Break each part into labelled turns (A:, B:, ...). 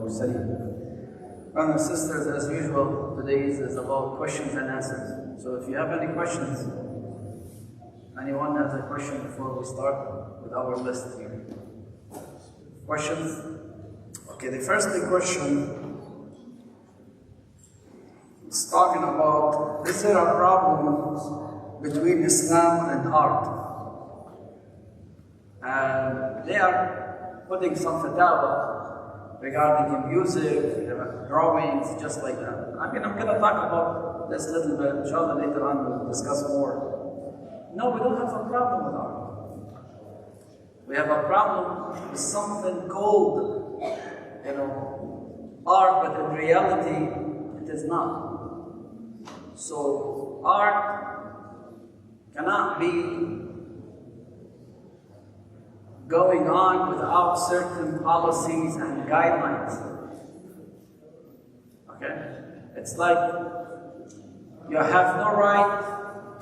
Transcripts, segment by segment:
A: والمرسلين. Brothers and sisters, as usual, today's is about questions and answers. So if you have any questions, anyone has a question before we start with our list here? Questions? Okay, the first big question is talking about, is there a problem between Islam and art? And they are putting some fatwa regarding the music, drawings, just like that. I mean, I'm going to talk about this a little bit. Inshallah, later on we'll discuss more. No, we don't have a problem with art. We have a problem with something called, art, but in reality, it is not. So, art cannot be going on without certain policies and guidelines. Okay? It's like you have no right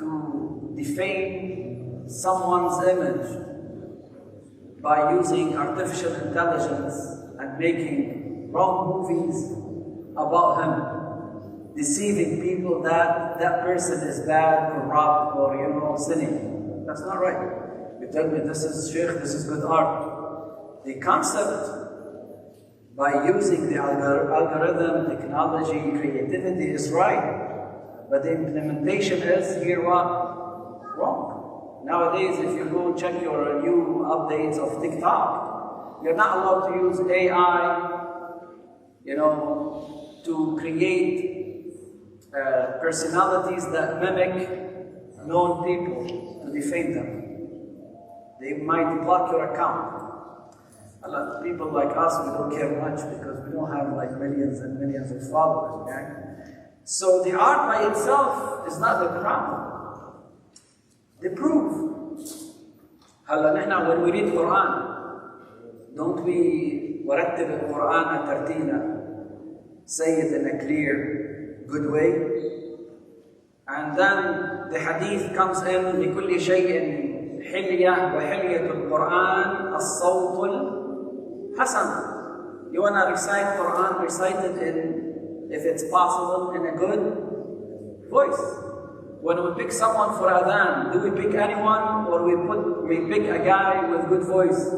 A: to defame someone's image by using artificial intelligence and making wrong movies about him, deceiving people that that person is bad, corrupt, or sinning. That's not right. You tell me this is Sheikh, this is good art. The concept by using the algorithm, technology, creativity is right, but the implementation is here what? Wrong. Nowadays, if you go check your new updates of TikTok, you're not allowed to use AI, to create personalities that mimic known people to defame them. They might block your account. A lot of people like us, we don't care much because we don't have like millions and millions of followers, okay? So the art by itself is not the problem. The proof. When we read Quran, don't we ورتب القرآن ترتيلا, say it in a clear, good way? And then the hadith comes in لكل شيء حلية وحلية القرآن الصوت الحسن. You want to recite Quran, recite it in, if it's possible, in a good voice. When we pick someone for adhan, do we pick anyone or we pick a guy with good voice?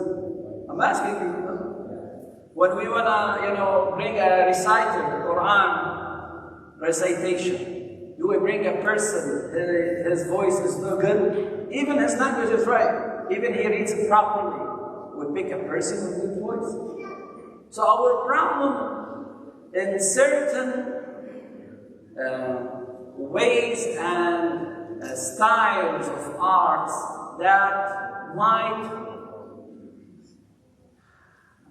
A: I'm asking you. When we want to, bring a reciter, Quran recitation, do we bring a person, his voice is no good? Even his language is right. Even he reads it properly. We pick a person with good voice. So our problem in certain ways and styles of arts that might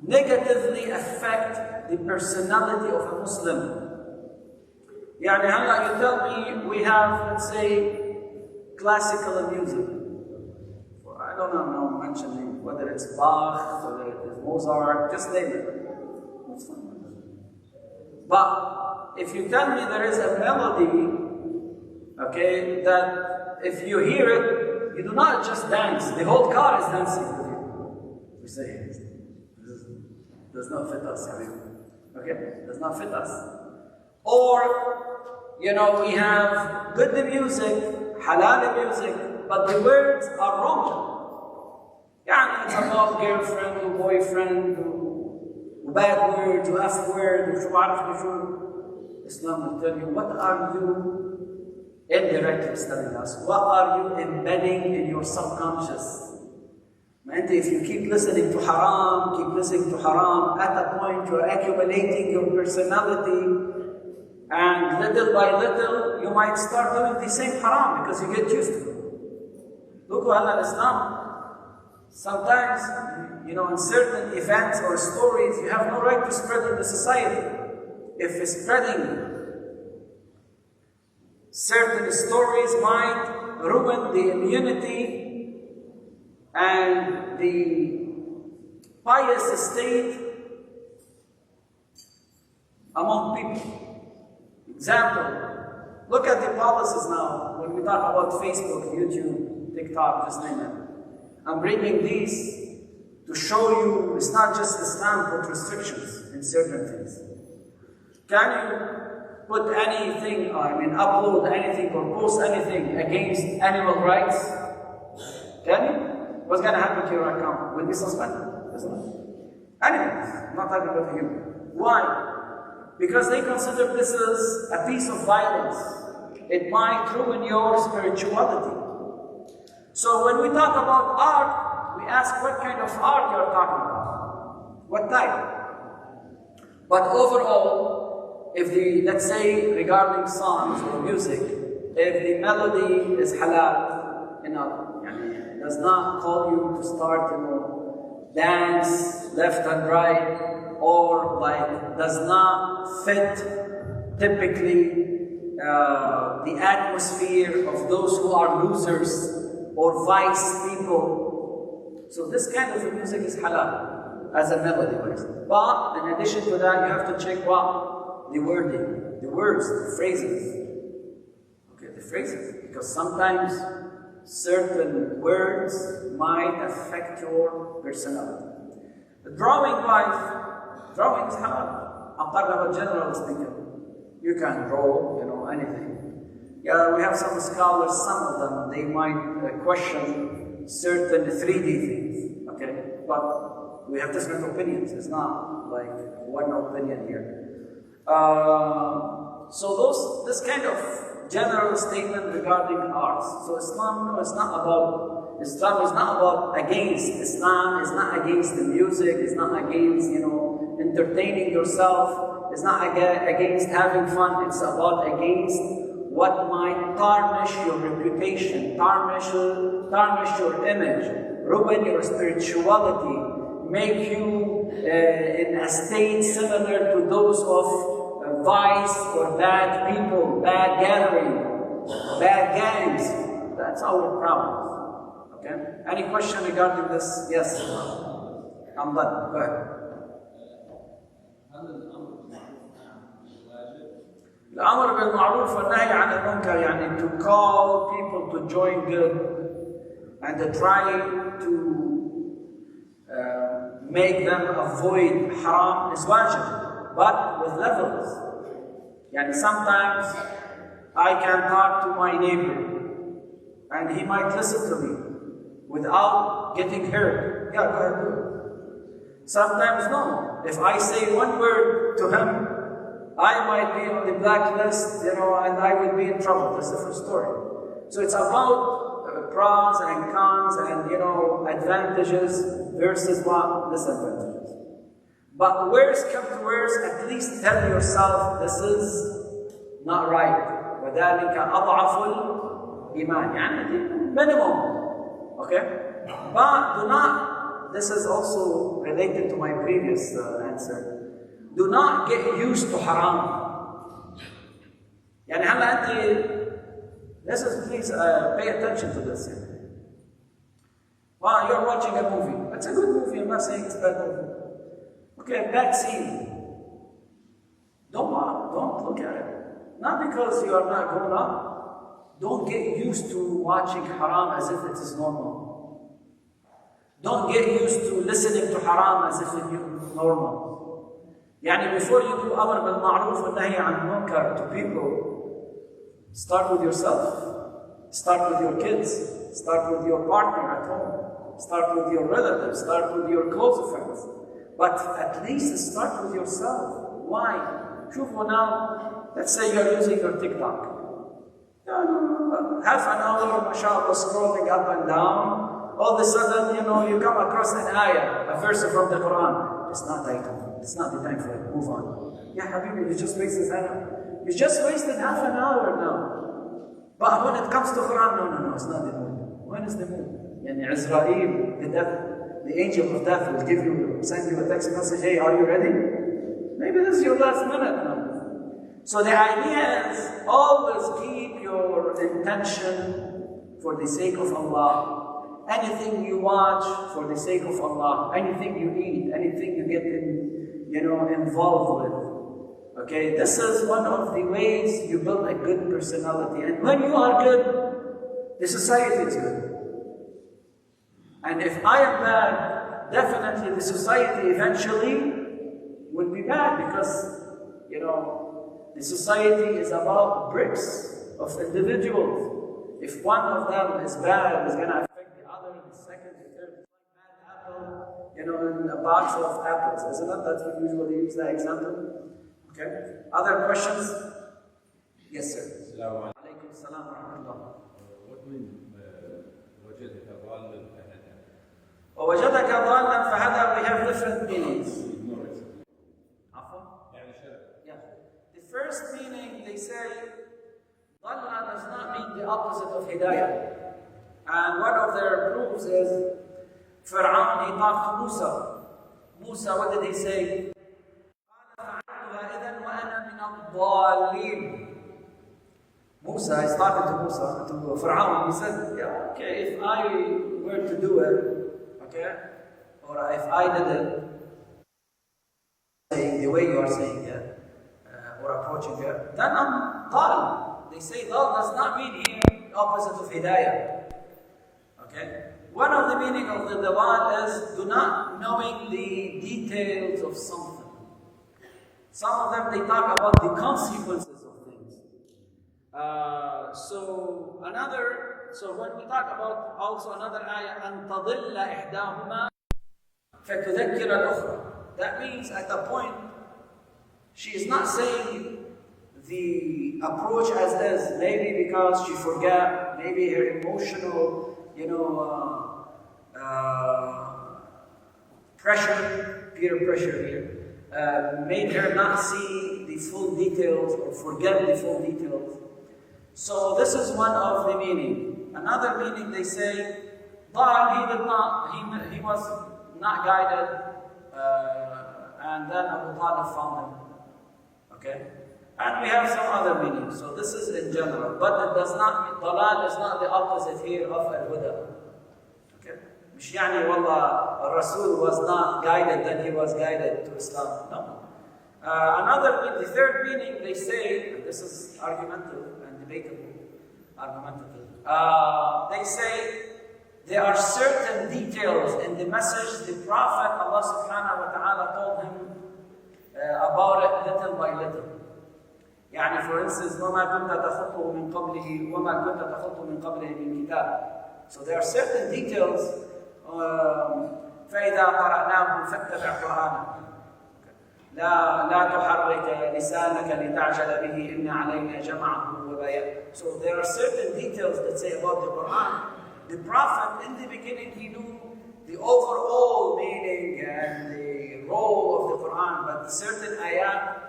A: negatively affect the personality of a Muslim. You tell me we have, let's say, classical music. I don't know, I'm mentioning whether it's Bach, whether it is Mozart, just name it. That's fine. But if you tell me there is a melody, okay, that if you hear it, you do not just dance, the whole car is dancing with you. We say, this does not fit us, okay? Does not fit us. Or, we have good music, halal music, but the words are wrong. It's about girlfriend or boyfriend, or bad words, or F word, or Islam will tell you, what are you indirectly telling us? What are you embedding in your subconscious? If you keep listening to haram, at a point you're accumulating your personality, and little by little, you might start doing the same haram because you get used to it. Look at Islam. Sometimes, in certain events or stories, you have no right to spread in the society. If spreading certain stories might ruin the immunity and the pious state among people. Example, look at the policies now when we talk about Facebook, YouTube, TikTok, just name it. I'm bringing these to show you it's not just Islam put restrictions. in certain things. Can you put anything, upload anything or post anything against animal rights? Can you? What's going to happen to your account? Will be suspended, isn't it? Animals, not talking about human. Why? Because they consider this is a piece of violence. It might ruin your spirituality. So when we talk about art, we ask what kind of art you're talking about. What type? But overall, if let's say regarding songs or music, if the melody is halal, does not call you to start, dance left and right, or does not fit typically the atmosphere of those who are losers or vice people. So this kind of music is halal as a melody. But in addition to that, you have to check what? The wording, the words, the phrases. Okay, the phrases. Because sometimes certain words might affect your personality. The drawing is halal. I'm talking about general speaking. You can draw, anything. Yeah, we have some scholars, some of them, they might question certain 3D things, okay? But we have different opinions. It's not like one opinion here. So this kind of general statement regarding arts. So Islam is not about against. Islam is not against the music. It's not against, entertaining yourself. It's not against having fun. It's about against what might tarnish your reputation, tarnish your image, ruin your spirituality, make you in a state similar to those of vice or bad people, bad gathering, bad gangs. That's our problem. Okay? Any question regarding this? Yes. I'm done. Go ahead. الأمر بالمعروف والنهي عن المنكر to call people to join good and to try to make them avoid haram is wajib, but with levels. Sometimes I can talk to my neighbor and he might listen to me without getting hurt. Yeah, go ahead, do it. Sometimes no. If I say one word to him, I might be on the blacklist, and I would be in trouble. That's a different story. So it's about pros and cons and, advantages versus disadvantages. But worst come to worst, at least tell yourself this is not right. وَذَلِكَ أَضْعَفُ الْإِيمَانِ minimum. Okay? But do not, this is also related to my previous answer. Do not get used to haram. Please pay attention to this. Wow, you're watching a movie. It's a good movie, I'm not saying it's a bad movie. Okay, bad scene. Don't look at it. Not because you are not grown up. Don't get used to watching haram as if it is normal. Don't get used to listening to haram as if it is normal. Before you do amr bil ma'ruf wa nahy an munkar to people, start with yourself. Start with your kids. Start with your partner at home. Start with your relatives. Start with your close friends. But at least start with yourself. Why? Now, let's say you're using your TikTok. Half an hour, mashallah, scrolling up and down. All of a sudden, you come across an ayah, a verse from the Quran. It's not time. It's not the time for it. Move on. Yeah, Habibi, you just wasted half an hour now. But when it comes to Quran, no, it's not the mood. When is the mood? Israel, the angel of death will send you a text message, hey, are you ready? Maybe this is your last minute now. So the idea is always keep your intention for the sake of Allah. Anything you watch for the sake of Allah. Anything you eat, anything you get involved with. Okay, this is one of the ways you build a good personality. And when you are good, the society is good. And if I am bad, definitely the society eventually will be bad because, you know, the society is about bricks of individuals. If one of them is bad, it's going to affect the other, the second, the third. It's like bad apple, you know, in a box of apples, isn't it? That's what we usually use that example. Okay. Other questions? Yes, sir. Assalamu alaikum. Assalam wa rahmatullah.
B: What means وجدك ضالا فهدى?
A: ووجدك ضالا فهدى, we have different meanings. Yeah. The first meaning, they say, ضَلَّ does not mean the opposite of hidayah. And one of their proofs is, Fir'aun, he talked to Musa. Musa, what did he say? Musa is talking to Musa, to Fir'aun. He said, yeah, okay, if I were to do it, okay, or if I did it, saying the way you are saying it, or approaching it, then I'm dal. They say dal does not mean here the opposite of hidayah. Okay? One of the meaning of the dalal is do not knowing the details of something. Some of them, they talk about the consequences of things. So when we talk about also another ayah, أن تضل إحداهما فتذكر الأخرى. That means at the point, she is not saying the approach as is, maybe because she forgot, maybe her emotional, pressure, peer pressure here, made her not see the full details or forget the full details. So this is one of the meaning. Another meaning, they say, he was not guided, and then Abu Talib found him. Okay? And we have some other meanings. So this is in general. But it does not, dalal is not the opposite here of al-huda. Okay? مش يعني والله Rasul was not guided, then he was guided to Islam. No. The third meaning, they say, and this is argumentative and debatable, they say there are certain details in the message the Prophet, Allah subhanahu wa ta'ala, told him about it little by little. يعني for instance, وَمَا كُنْتَ تَخُطُّهُ مِنْ قَبْلِهِ وَمَا كُنْتَ تَخُطُّ مِنْ قَبْلِهِ مِنْ كِتَابٍ. So there are certain details. فَإِذَا قَرَأْنَاهُ فَاتَّبِعْ قُرْآنَهُ لا تحرك لسانك لتعجل به إن علينا جمعه وبيانه. So there are certain details that say about the Quran. The Prophet, in the beginning, he knew the overall meaning and the role of the Quran, but certain ayat,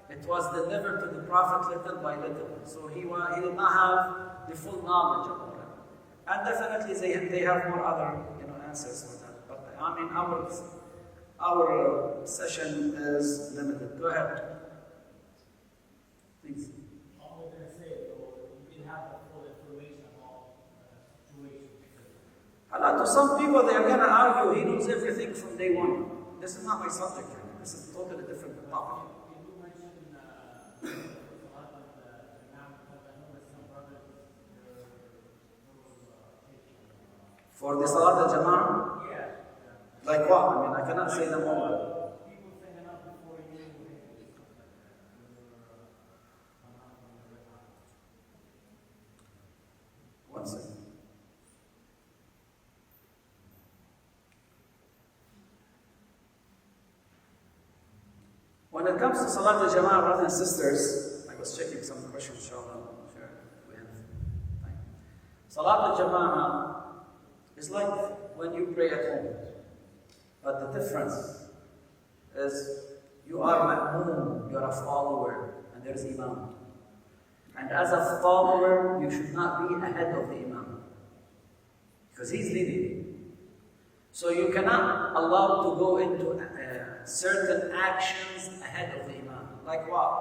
A: it was delivered to the Prophet little by little. So he did not have the full knowledge of it. And definitely they have more other answers for that. But I mean, our session is limited. Go ahead. Please.
C: All we're going to say, though, you didn't have the full information about the situation.
A: To some people, they are going to argue he knows everything from day one. This is not my subject. This is a totally different topic.
C: You do mention a lot of the Imam, because I know that some brothers
A: for the Salat al-Jama'ah?
C: Yeah.
A: Like what? I mean, I cannot say them all.
C: People singing up before you.
A: One second. When it comes to Salat al-Jama'ah, brothers and sisters, I was checking some questions, inshallah. Sure, we have time. Salat al-Jama'ah is like when you pray at home. But the difference is you are ma'moom, you are a follower, and there is imam. And as a follower, you should not be ahead of the imam, because he's leading. So you cannot allow to go into certain actions ahead of the imam. Like what?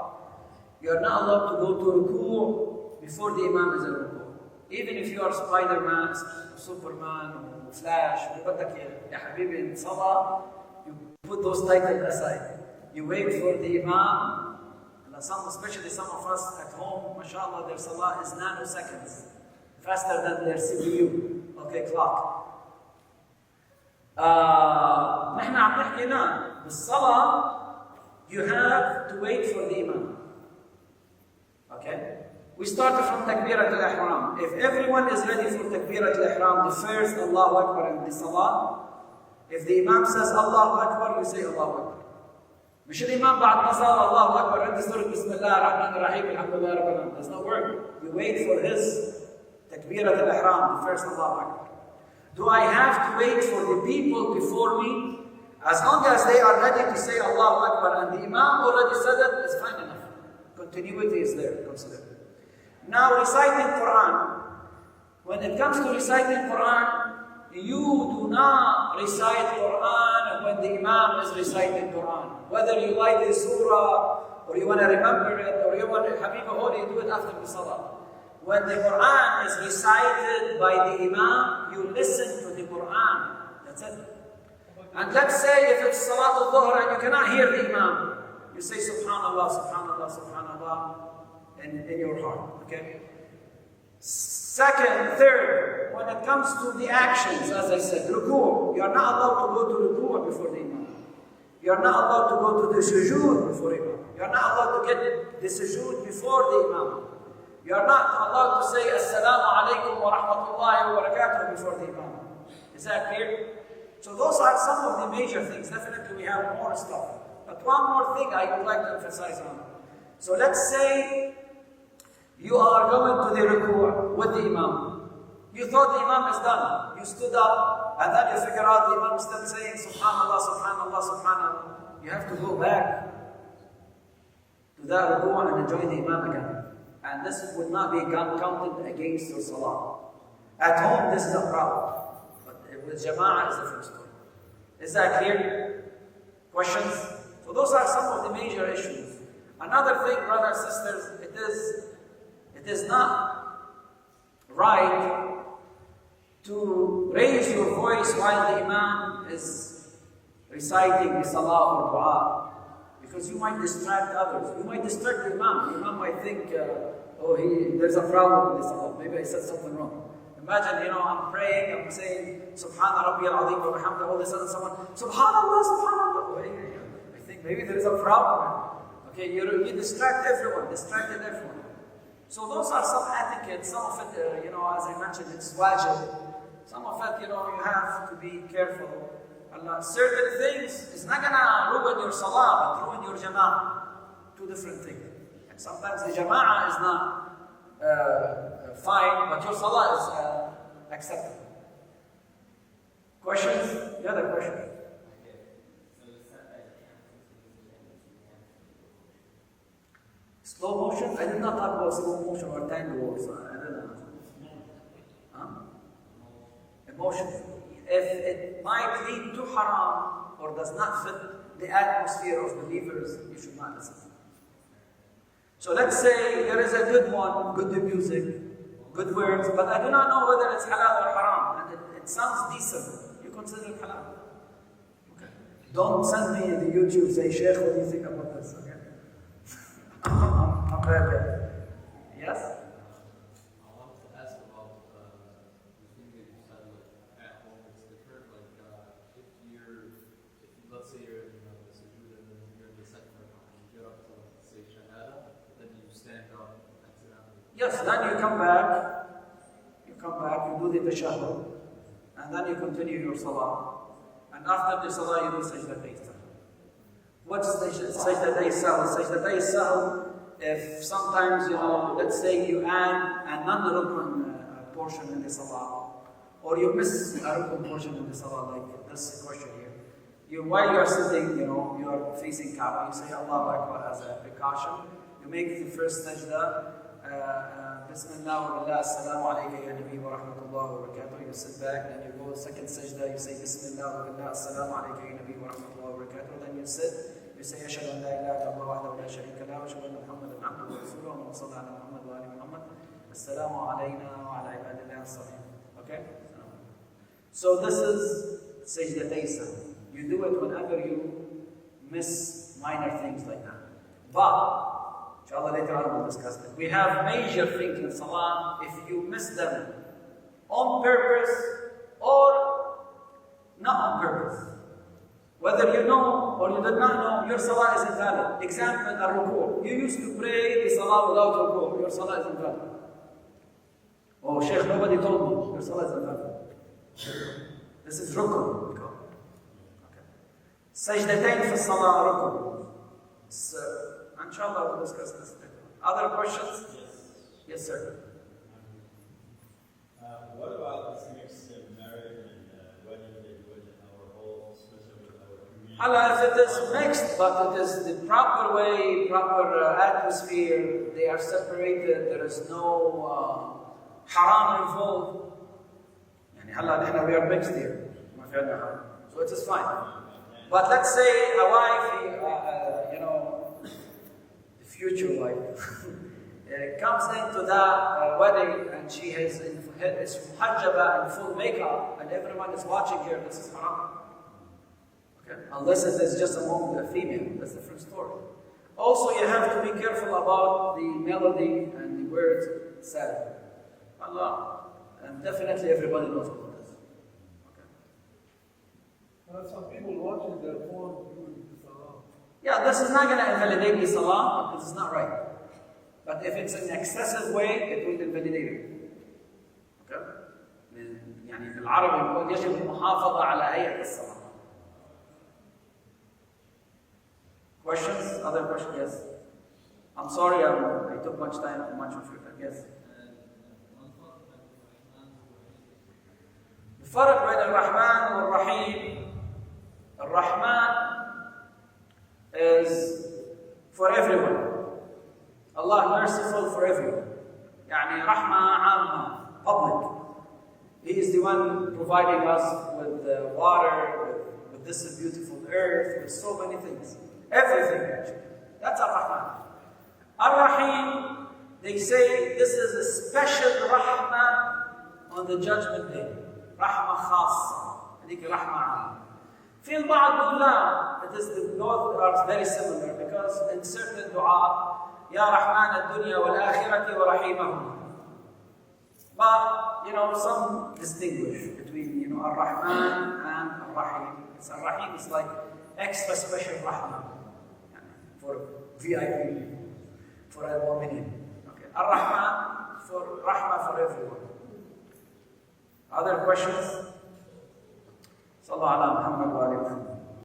A: You are not allowed to go to ruku' before the imam is in ruku'. Even if you are Spider-Man, Superman, or Flash, ya habibi, in Salah, you put those titles aside. You wait for the imam. Especially some of us at home, mashallah, their Salah is nanoseconds. Faster than their CPU. Okay, clock. نحن عم نحكي بالصلاة you have to wait for the Imam. Okay? We started from Takbirat al-Ihram. If everyone is ready for Takbirat al-Ihram, the first Allahu Akbar in the Salah, if the Imam says Allahu Akbar, you say Allahu Akbar. مش الإمام بعد ما صار الله أكبر عند سورة بسم الله الرحمن الرحيم الحمد لله رب العالمين. Does not work. You wait for his Takbirat al-Ihram, the first Allahu Akbar. Do I have to wait for the people before me? As long as they are ready to say Allahu Akbar and the Imam already said it, it's fine enough. Continuity is there, consider. Now reciting Quran. When it comes to reciting Quran, you do not recite Quran when the Imam is reciting Quran. Whether you like the surah, or you want to remember it, or you want to Habiba Holy, you do it after the Salah. When the Quran is recited by the Imam, you listen to the Quran. That's it. And let's say if it's Salat al-Dhuhr and you cannot hear the Imam, you say Subhanallah, Subhanallah, Subhanallah in your heart. Okay? Second, third, when it comes to the actions, as I said, ruku', you are not allowed to go to ruku' before the Imam. You are not allowed to go to the sujood before the Imam. You are not allowed to get the sujood before the Imam. You are not allowed to say Assalamu alaikum wa rahmatullahi wa barakatuh before the Imam. Is that clear? So those are some of the major things. Definitely we have more stuff. But one more thing I would like to emphasize on. So let's say you are going to the ruku' with the Imam. You thought the Imam is done. You stood up and then you figure out the Imam is still saying Subhanallah, Subhanallah, Subhanallah. You have to go back to that ruku' and enjoy the Imam again. And this would not be counted against your salah. At home, this is a problem. But with Jama'ah, it's a different story. Is that clear? Questions? So those are some of the major issues. Another thing, brothers and sisters, it is not right to raise your voice while the Imam is reciting the salah or dua. Because you might distract others. You might distract the Imam. The Imam might think, there's a problem with the salah. Maybe I said something wrong. Imagine, I'm praying, I'm saying, Subhana Rabbi al-Azim wa bihamdihi, all of a sudden someone, Subhanallah, Subhanallah. I think maybe there's a problem. Okay, you distract everyone, distracted everyone. So those are some etiquette. Some of it, as I mentioned, it's wajib. Some of it, you have to be careful. Certain things, it's not going to ruin your salah, but ruin your jama'ah. Two different things. And sometimes the jama'ah is not fine, but your salah is acceptable. Questions? The other question. Slow motion? I did not talk about slow motion or tango walks. I don't know. Huh? Emotion. If it might lead to haram or does not fit the atmosphere of believers, you should not listen. So let's say there is a good one, good music, good words, but I do not know whether it's halal or haram, and it sounds decent. You consider it halal. Okay. Don't send me the YouTube, say, Sheikh, what do you think about this? Okay. I'm very good. Yes?
D: I wanted to ask about the thing that you said, at home it's different. Let's say you're in the sujood and then you're in the second rak'ah, you get up to say shahada, then you stand up accidentally.
A: Yes, then you come back, you do the tashahhud, and then you continue your salah. And after the salah, you do sajdatay sahl. What's sajdatay sahl? Sajdatay sahl, if sometimes, let's say you add a non-rukun portion in the salah, or you miss a rukun portion in the salah, like this question here. While you are sitting, you are facing Kaaba, you say Allahu Akbar as a precaution. You make the first sajda, Bismillah wa billah, Assalamu alayka ya Nabi wa rahmatullahi wa barakatuh. You sit back, then you go second sajda, you say Bismillah wa billah, Assalamu alayka ya Nabi wa rahmatullahi wa barakatuh. Then you sit, you say Ashhadu an la ilaha illallah wahdahu la sharika lahu wa ashhadu anna Muhammadan abduhu wa rasuluhu wa salli ala Muhammad wa ali Muhammad. Assalamu alayna wa ala ibadillah as-salihin. Okay? So this is sajdatay sahl. You do it whenever you miss minor things like that. But, inshallah later on we'll discuss it. We have major things in salah. If you miss them on purpose or not on purpose. Whether you know or you did not know, your salah is invalid. Example, al-ruku'. You used to pray the salah without ruku'. Your salah is invalid. Oh, Sheikh, nobody told me. Your salah is invalid. This is ruku'. Okay. Sajdatayn fi salah ruku'. So, inshallah, we'll discuss this later. Other questions?
B: Yes.
A: Yes, sir.
B: What about this mixed marriage and wedding they do it in our hall, especially with our community?
A: Allah, if it is mixed, but it is the proper way, proper atmosphere, they are separated, there is no haram involved. Allah, we are mixed here. So it is fine. But let's say a wife, the future wife, comes into that wedding and she is muhajjaba and full makeup and everyone is watching her, this is haram. Okay? Unless it is just among the female, that's a different story. Also, you have to be careful about the melody and the words said. Allah, and definitely everybody knows about this. Okay.
E: Some people watching their phone during the salah.
A: Yeah, this is not going to invalidate the salah, but this is not right. But if it's in an excessive way, it will invalidate it. Okay? يعني بالعربي يقول يجب المحافظة على هيئة الصلاة. Questions? Other questions? Yes. I'm sorry, I took much of your time. Yes. الفرق بين الرحمن والرحيم. الرحمن is for everyone. Allah merciful for everyone. يعني رحمة عامة, public. He is the one providing us with water, with this beautiful earth, with so many things. Everything actually. That's Ar-Rahman. Ar-Rahim, they say this is a special rahmah on the judgment day. Rahmah khassa. هذيك رحمة عامة. في البعض يقول لا, both are very similar because in certain dua, يا رحمن الدنيا والآخرة ورحيمهما. But, some distinguish between, Ar-Rahman and Ar-Rahim. Ar-Rahim is like extra special Rahman for VIP, for a mu'minin. Okay. Ar-Rahman for Rahmah for everyone. Other questions? Sallallahu ala Muhammad wa alihi wa sallam.